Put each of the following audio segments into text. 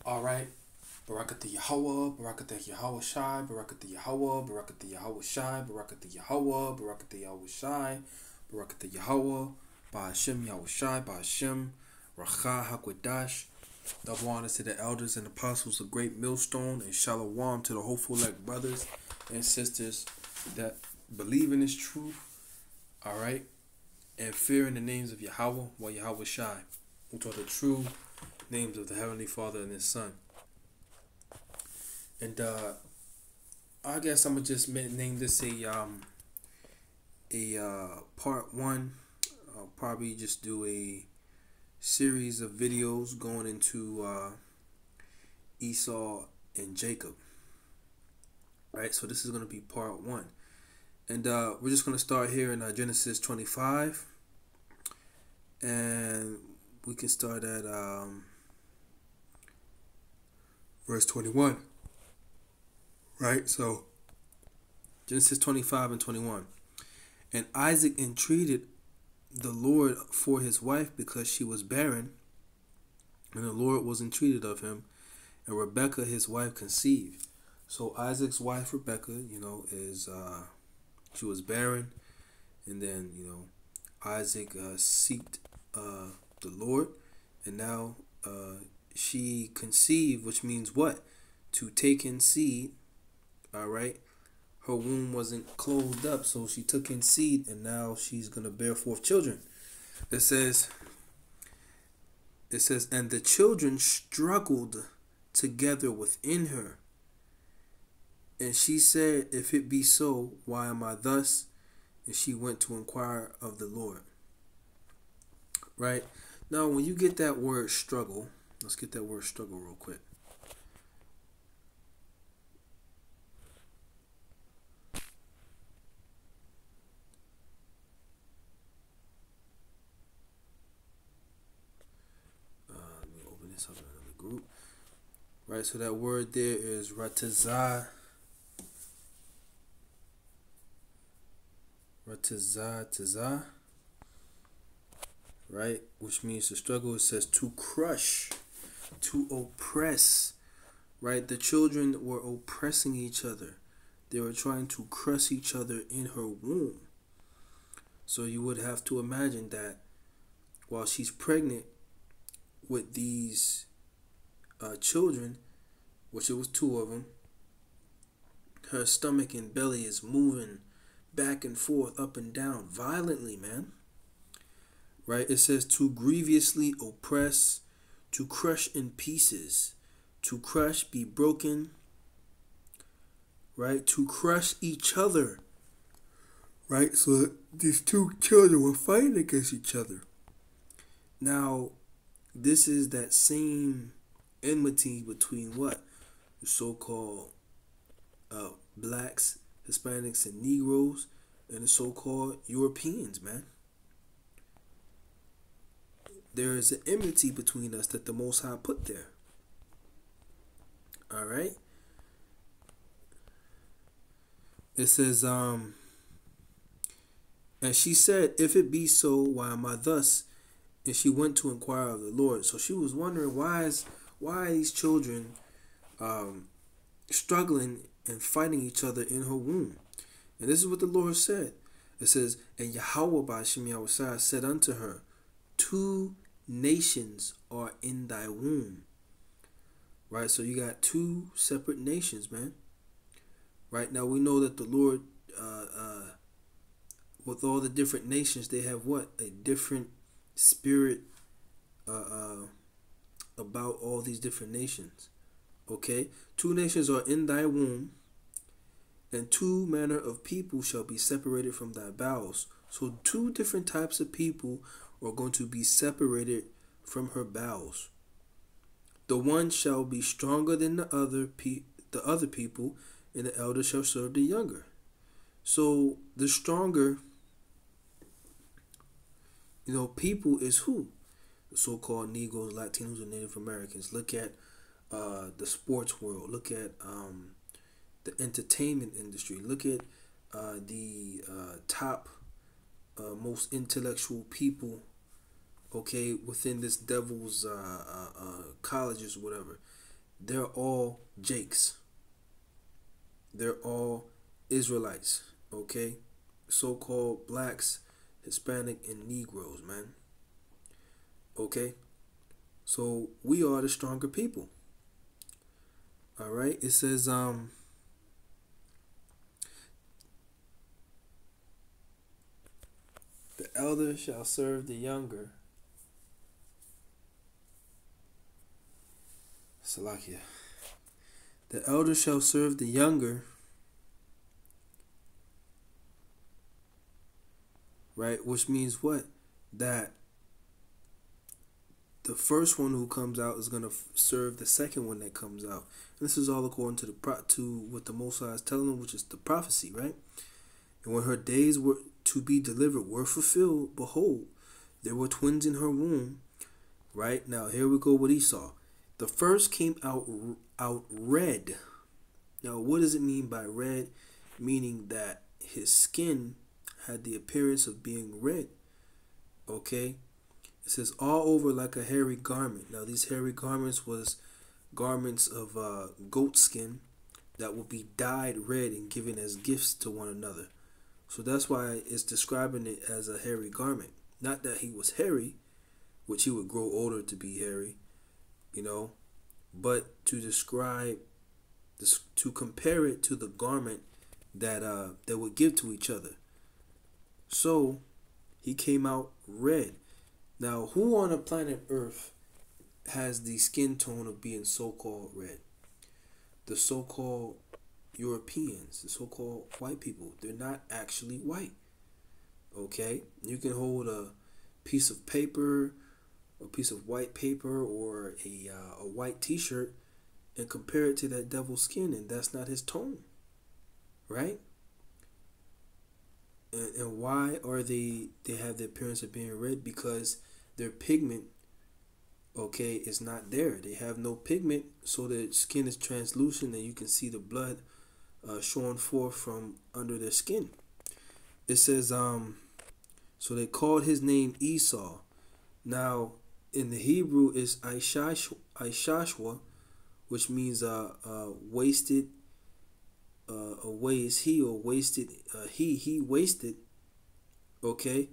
All right. Barakatah Yahweh, Barakatah Yahweh Shai, Barakatah Yahweh, Barakatah Yahweh Shai, Barakatah Yahweh, Barakatah Yahweh Shai, Barakatah Yahweh, Ba'ashem Yahweh Shai, Ba'ashem, Racha HaKodash. Double honors to the elders and apostles of Great Millstone, and Shalom to the hopeful elect brothers and sisters that believe in this truth, all right, and fear in the names of Yahweh, while Yahweh Shai, which are the true names of the Heavenly Father and His Son. And I guess I'm gonna just name this a part one. I'll probably just do a series of videos going into Esau and Jacob. Right, so this is gonna be part one, and we're just gonna start here in Genesis 25, and we can start at verse 21. Right, so Genesis 25 and 21. And Isaac entreated the Lord for his wife because she was barren, and the Lord was entreated of him, and Rebekah his wife conceived. So Isaac's wife Rebekah, is she was barren, and then Isaac seeked the Lord, and now she conceived, which means what? To take in seed. All right, her womb wasn't closed up, so she took in seed, and now she's gonna bear forth children. It says, and the children struggled together within her, and she said, if it be so, why am I thus? And she went to inquire of the Lord. Right, now when you get that word struggle, let's get that word struggle real quick. Up in another group. Right, so that word there is ratazah. Ratazah, right, which means to struggle. It says to crush, to oppress. Right, the children were oppressing each other. They were trying to crush each other in her womb. So you would have to imagine that while she's pregnant with these children, which it was two of them, her stomach and belly is moving back and forth, up and down, violently, man. Right? It says to grievously oppress, to crush in pieces, to crush, be broken, right? To crush each other, right? So these two children were fighting against each other. Now, this is that same enmity between what? The so-called blacks, Hispanics, and Negroes, and the so-called Europeans, man. There is an enmity between us that the Most High put there. All right? It says, and she said, if it be so, why am I thus? And she went to inquire of the Lord. So she was wondering, why are these children struggling and fighting each other in her womb? And this is what the Lord said. It says, and Yahweh Ba'ashem Yahweh Shai said unto her, 2 nations are in thy womb. Right, so you got 2 separate nations, man. Right, now we know that the Lord, with all the different nations, they have what? A different spirit about all these different nations. Okay, 2 nations are in thy womb, and 2 manner of people shall be separated from thy bowels. So 2 different types of people are going to be separated from her bowels. The one shall be stronger than the other people, and the elder shall serve the younger. So the stronger people is who? The so-called Negroes, Latinos, and Native Americans. Look at the sports world. Look at the entertainment industry. Look at the top, most intellectual people, okay, within this devil's colleges or whatever. they're all Jakes. They're all Israelites, okay? So-called blacks, Hispanic, and Negroes, man. Okay? So we are the stronger people. All right? It says, the elder shall serve the younger. Salakia. The elder shall serve the younger, right? Which means what? That the first one who comes out is going to serve the second one that comes out. And this is all according to what the Most High is telling them, which is the prophecy, right? And when her days were to be delivered were fulfilled, behold, there were twins in her womb. Right? Now here we go with Esau. The first came out red. Now what does it mean by red? Meaning that his skin had the appearance of being red. Okay? It says all over like a hairy garment. Now these hairy garments was garments of goat skin that would be dyed red and given as gifts to one another. So that's why it's describing it as a hairy garment. Not that he was hairy, which he would grow older to be hairy, but to describe this, to compare it to the garment that they would give to each other. So he came out red. Now, who on the planet Earth has the skin tone of being so-called red? The so-called Europeans, the so-called white people. They're not actually white. Okay? You can hold a piece of paper, a piece of white paper, or a white t-shirt and compare it to that devil's skin, and that's not his tone. Right? And why are they have the appearance of being red? Because their pigment, okay, is not there. They have no pigment, so their skin is translucent and you can see the blood showing forth from under their skin. It says, so they called his name Esau. Now, in the Hebrew is Ishashwa, which means wasted, away is he, or wasted, he wasted, okay?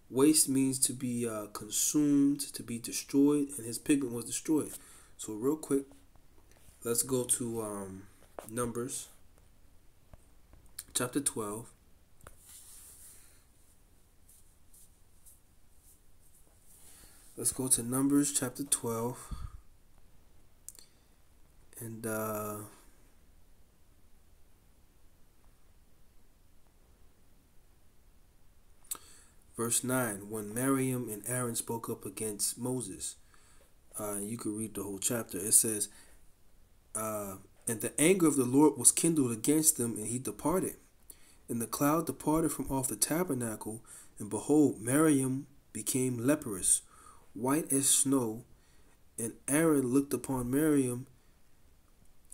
Waste means to be consumed, to be destroyed, and his pigment was destroyed. So real quick, let's go to Numbers chapter 12. Let's go to Numbers chapter 12. And verse 9, when Miriam and Aaron spoke up against Moses, you could read the whole chapter. It says, and the anger of the Lord was kindled against them, and he departed. And the cloud departed from off the tabernacle, and behold, Miriam became leprous, white as snow. And Aaron looked upon Miriam,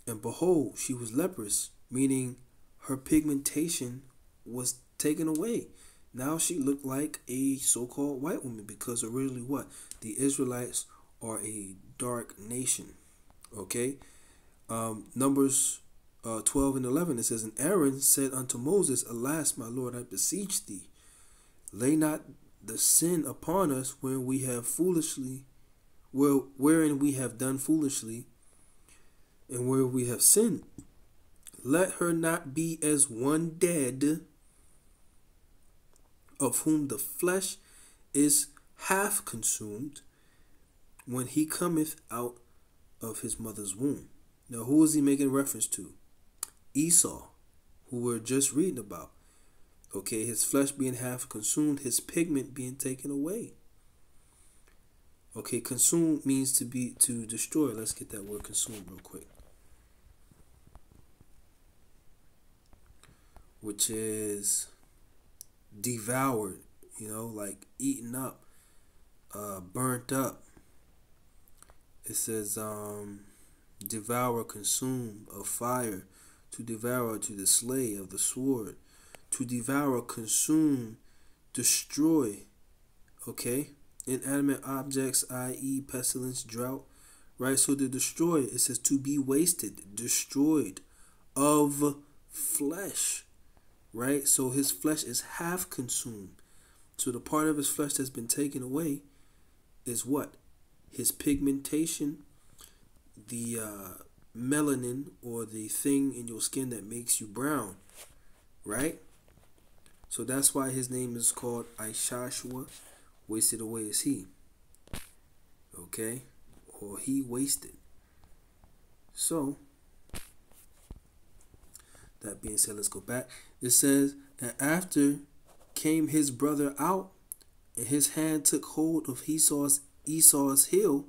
and behold, she was leprous, meaning her pigmentation was taken away. Now she looked like a so-called white woman, because originally what? The Israelites are a dark nation. Okay? Numbers 12 and 11, it says, and Aaron said unto Moses, alas, my Lord, I beseech thee, lay not the sin upon us wherein we have done foolishly, and where we have sinned. Let her not be as one dead, of whom the flesh is half consumed, when he cometh out of his mother's womb. Now, who is he making reference to? Esau, who we're just reading about. Okay, his flesh being half consumed, his pigment being taken away. Okay, consume means to destroy. Let's get that word consume real quick. Which is devoured, like eaten up, burnt up. It says devour, consume, of fire, to devour, to the slay, of the sword, to devour, consume, destroy. Okay, inanimate objects, i.e. pestilence, drought, right? So to destroy, it says to be wasted, destroyed, of flesh, right? So his flesh is half consumed. So the part of his flesh that's been taken away is what? His pigmentation, the melanin, or the thing in your skin that makes you brown, right? So that's why his name is called Ishashua, wasted away is he. Okay? Or he wasted. So, that being said, let's go back. It says, and after came his brother out, and his hand took hold of Esau's heel,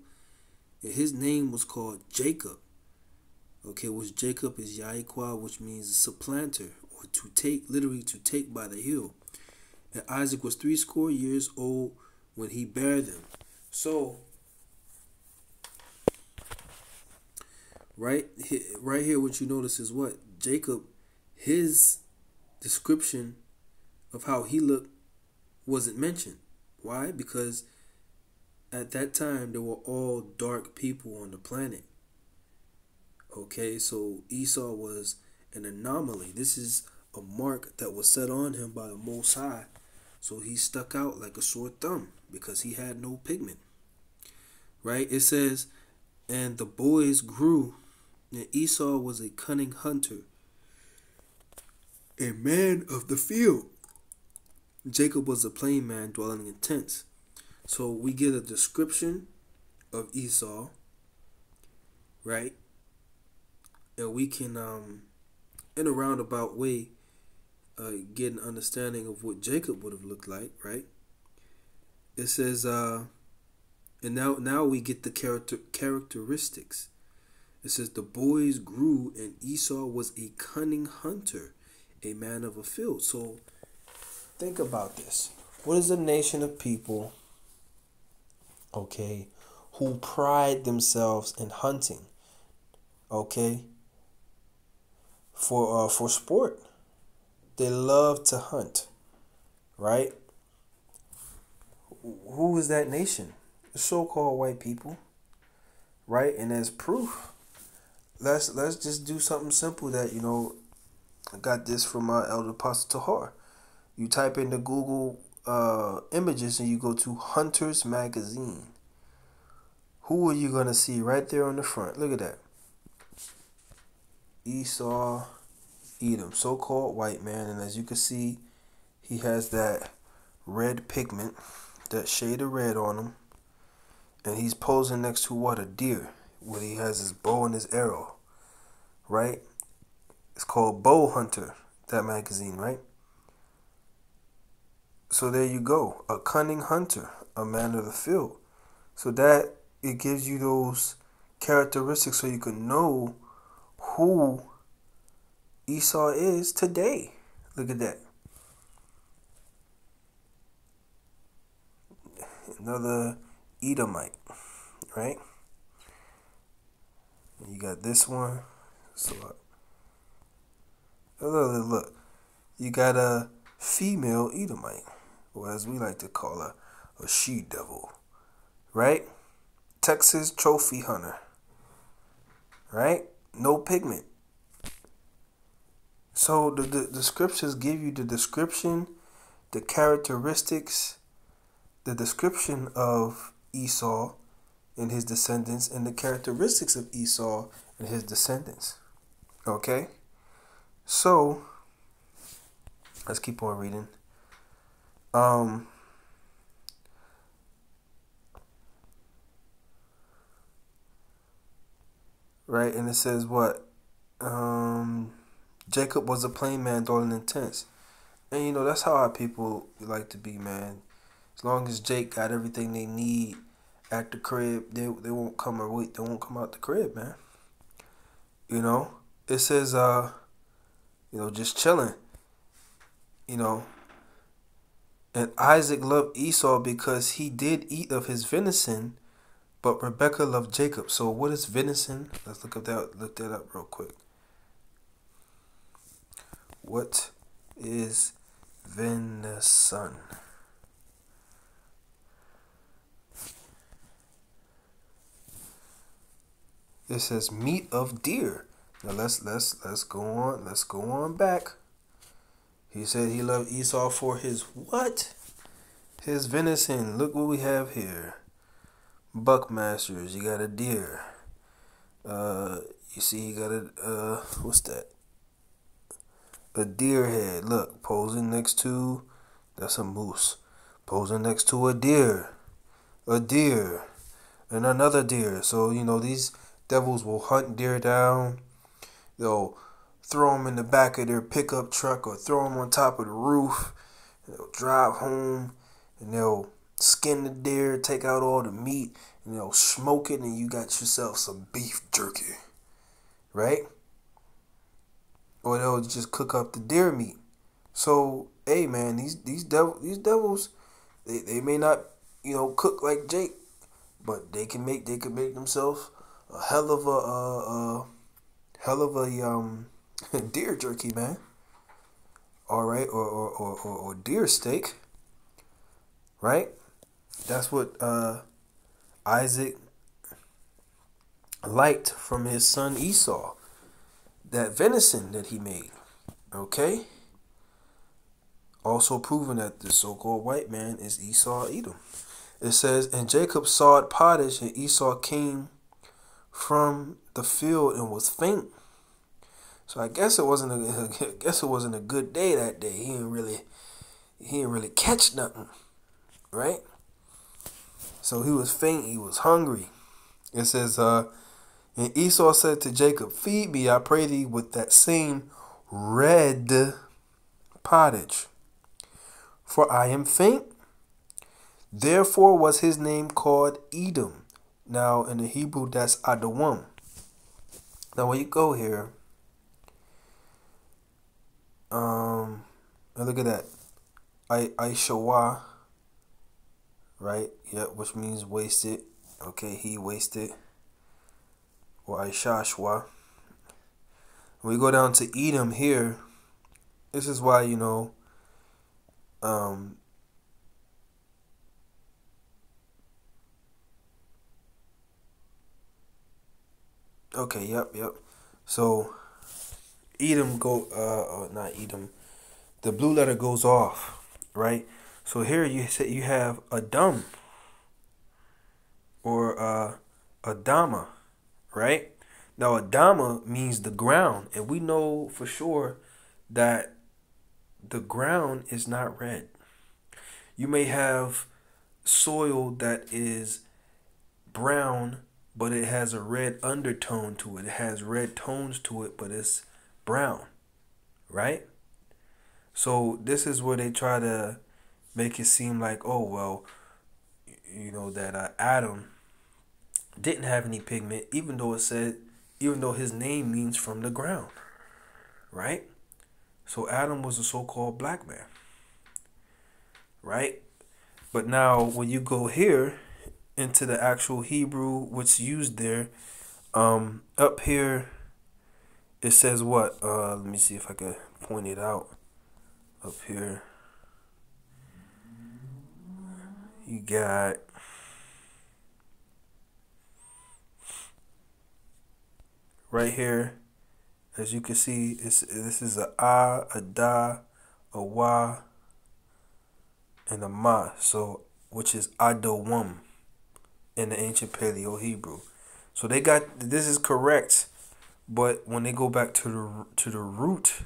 and his name was called Jacob. Okay, which Jacob is Yahiqua, which means supplanter, or to take, literally to take by the heel. And Isaac was 80 years old when he bare them. So, right here, what you notice is what? Jacob, his description of how he looked wasn't mentioned. Why? Because at that time, there were all dark people on the planet. Okay, so Esau was an anomaly. This is a mark that was set on him by the Most High. So he stuck out like a sore thumb because he had no pigment. Right? It says, and the boys grew, and Esau was a cunning hunter, a man of the field. Jacob was a plain man dwelling in tents. So we get a description of Esau, right? And we can, in a roundabout way, get an understanding of what Jacob would have looked like, right? It says, and now we get the characteristics. It says the boys grew, and Esau was a cunning hunter, a man of a field. So think about this. What is a nation of people, okay, who pride themselves in hunting, okay, for sport? They love to hunt, right? Who is that nation? The so-called white people, right? And as proof, let's just do something simple that, I got this from my elder Apostle Tahar. You type into Google images and you go to Hunters Magazine. Who are you going to see right there on the front? Look at that. Esau, Edom, so-called white man. And as you can see, he has that red pigment, that shade of red on him. And he's posing next to what? A deer, where he has his bow and his arrow, right? It's called Bow Hunter, that magazine, right? So there you go. A cunning hunter, a man of the field. So that, it gives you those characteristics so you can know who Esau is today. Look at that. Another Edomite, right? And you got this one. So look. You got a female Edomite, or as we like to call her, a she-devil, right? Texas trophy hunter, right? No pigment. So the scriptures give you the description, the characteristics, the description of Esau and his descendants, and the characteristics of Esau and his descendants. Okay? So, let's keep on reading. Right, and it says what? Jacob was a plain man dwelling in tents. And that's how our people like to be, man. As long as Jake got everything they need at the crib, they won't come they won't come out the crib, man. It says just chilling. And Isaac loved Esau because he did eat of his venison, but Rebekah loved Jacob. So what is venison? Let's look that up real quick. What is venison? It says meat of deer. Now let's go on. Let's go on back. He said he loved Esau for his what? His venison. Look what we have here. Buckmasters. You got a deer. You see, you got a what's that? A deer head. Look, posing next to, that's a moose. Posing next to a deer, and another deer. So these devils will hunt deer down. They'll throw them in the back of their pickup truck or throw them on top of the roof. They'll drive home and they'll skin the deer, take out all the meat, and they'll smoke it, and you got yourself some beef jerky, right? Or they'll just cook up the deer meat. So, hey man, these devils, they may not cook like Jake, but they could make themselves a hell of a deer jerky, man. All right, or deer steak, right? That's what Isaac liked from his son Esau. That venison that he made, okay? Also proving that the so-called white man is Esau, Edom. It says, and Jacob sawed pottage, and Esau came from the field and was faint. So I guess it wasn't a good day that day. He didn't really catch nothing, right? So he was faint. He was hungry. It says, and Esau said to Jacob, feed me, I pray thee, with that same red pottage, for I am faint. Therefore was his name called Edom. Now in the Hebrew, that's Adawam. Now when you go here, look at that, Aishawa, right? Yeah, which means wasted. Okay, he wasted. Or Aishashwa. When we go down to Edom here, this is why, okay, yep. So Edom not Edom. The blue letter goes off, right? So here you have Adam or Adama. Right? Now, Adama means the ground, and we know for sure that the ground is not red. You may have soil that is brown, but it has a red undertone to it. It has red tones to it, but it's brown, right? So this is where they try to make it seem like, oh, well, that Adam didn't have any pigment, even though his name means from the ground, right? So Adam was a so-called black man, right? But now when you go here into the actual Hebrew, what's used there, up here it says what? Let me see if I can point it out. Up here, you got right here, as you can see, this is a da, a wa, and a ma. So, which is Adawam in the ancient Paleo Hebrew. So they got, this is correct, but when they go back to the root,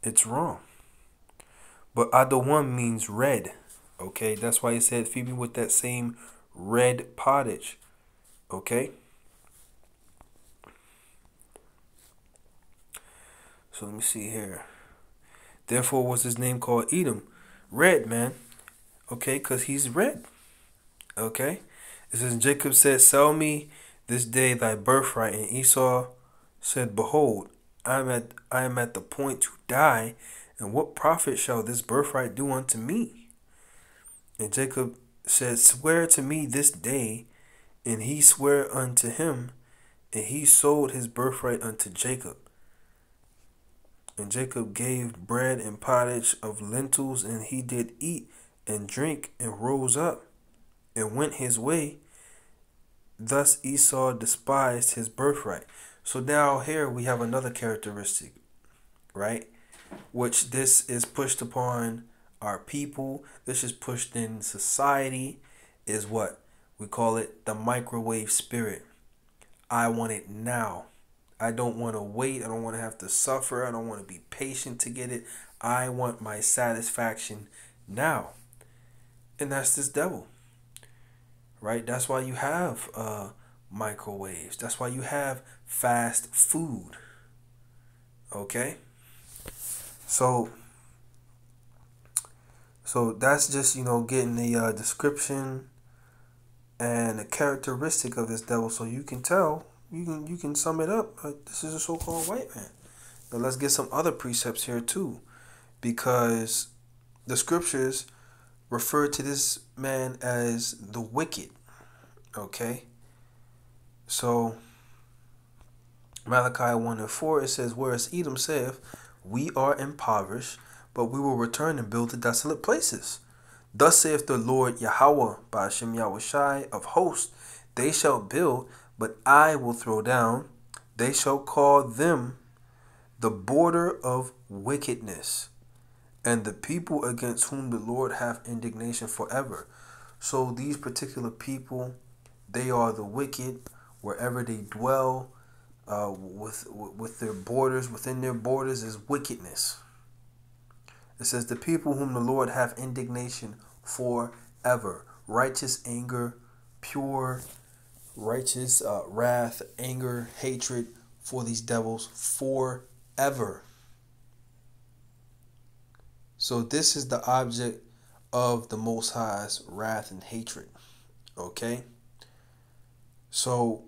it's wrong. But Adawam means red. Okay, that's why he said, feed me with that same red pottage. Okay. So let me see here. Therefore was his name called Edom. Red, man. Okay, because he's red. Okay. It says, Jacob said, sell me this day thy birthright. And Esau said, behold, I am at the point to die, and what profit shall this birthright do unto me? And Jacob said, swear to me this day. And he sware unto him, and he sold his birthright unto Jacob. And Jacob gave bread and pottage of lentils, and he did eat and drink, and rose up, and went his way. Thus Esau despised his birthright. So now here we have another characteristic, right? Which this is pushed upon our people. This is pushed in society. Is what we call it, the microwave spirit. I want it now. I don't want to wait. I don't want to have to suffer. I don't want to be patient to get it. I want my satisfaction now. And that's this devil. Right? That's why you have microwaves. That's why you have fast food. Okay? So that's just, getting the description and the characteristic of this devil, so you can tell, you can sum it up. This is a so-called white man. Now let's get some other precepts here too, because the scriptures refer to this man as the wicked. Okay, so Malachi 1:4, it says, "Whereas Edom saith, we are impoverished, but we will return and build the desolate places. Thus saith the Lord Yahweh, by Hashem Yahushai of hosts, they shall build, but I will throw down. They shall call them the border of wickedness, and the people against whom the Lord hath indignation forever." So these particular people, they are the wicked wherever they dwell. With their borders, within their borders is wickedness. It says the people whom the Lord hath indignation forever. Righteous anger, pure, righteous wrath, anger, hatred for these devils forever. So this is the object of the Most High's wrath and hatred. Okay? So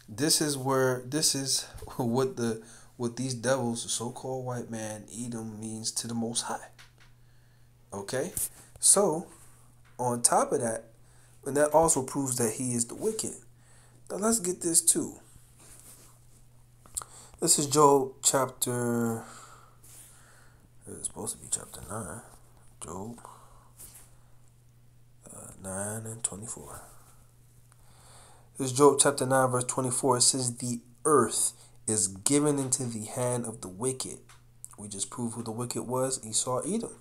this is what these devils, the so-called white man, Edom, means to the Most High. Okay? So, on top of that, and that also proves that he is the wicked. Now let's get this too. This is Job chapter, it's supposed to be chapter 9. Job 9 and 24. This is Job chapter 9 verse 24. It says, "The earth is given into the hand of the wicked." We just proved who the wicked was, Esau, Edom.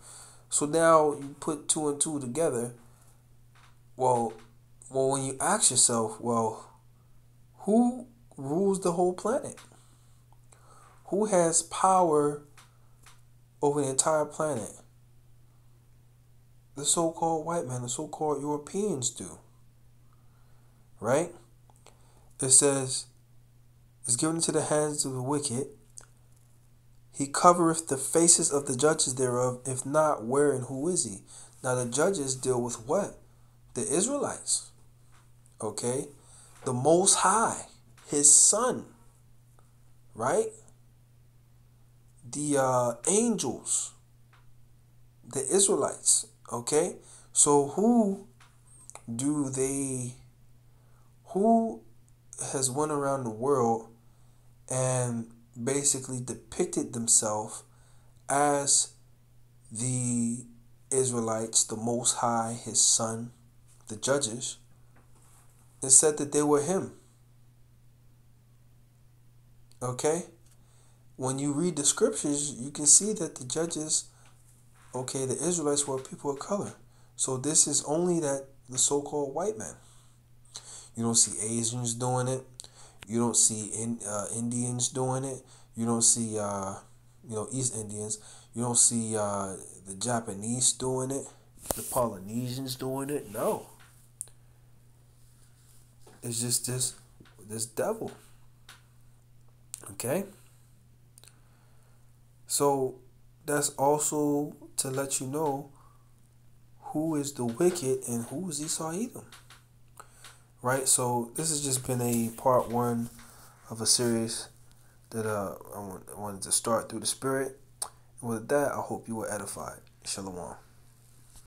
So now you put two and two together. Well, when you ask yourself, who rules the whole planet? Who has power over the entire planet? The so-called white man, the so-called Europeans do. Right? It says, "Is given into the hands of the wicked. He covereth the faces of the judges thereof. If not, where and who is he?" Now the judges deal with what? The Israelites. Okay? The Most High, his son. Right? The angels. The Israelites. Okay? So who has went around the world and basically depicted themselves as the Israelites, the Most High, his son, the judges, and said that they were him? Okay? When you read the scriptures, you can see that the judges, okay, the Israelites were people of color. So this is only that the so-called white man. You don't see Asians doing it. You don't see Indians doing it. You don't see East Indians. You don't see the Japanese doing it. The Polynesians doing it. No. It's just this devil. Okay? So that's also to let you know who is the wicked and who is Esau Edom. Right? So this has just been a part 1 of a series that I wanted to start through the spirit. And with that, I hope you were edified. Shalom.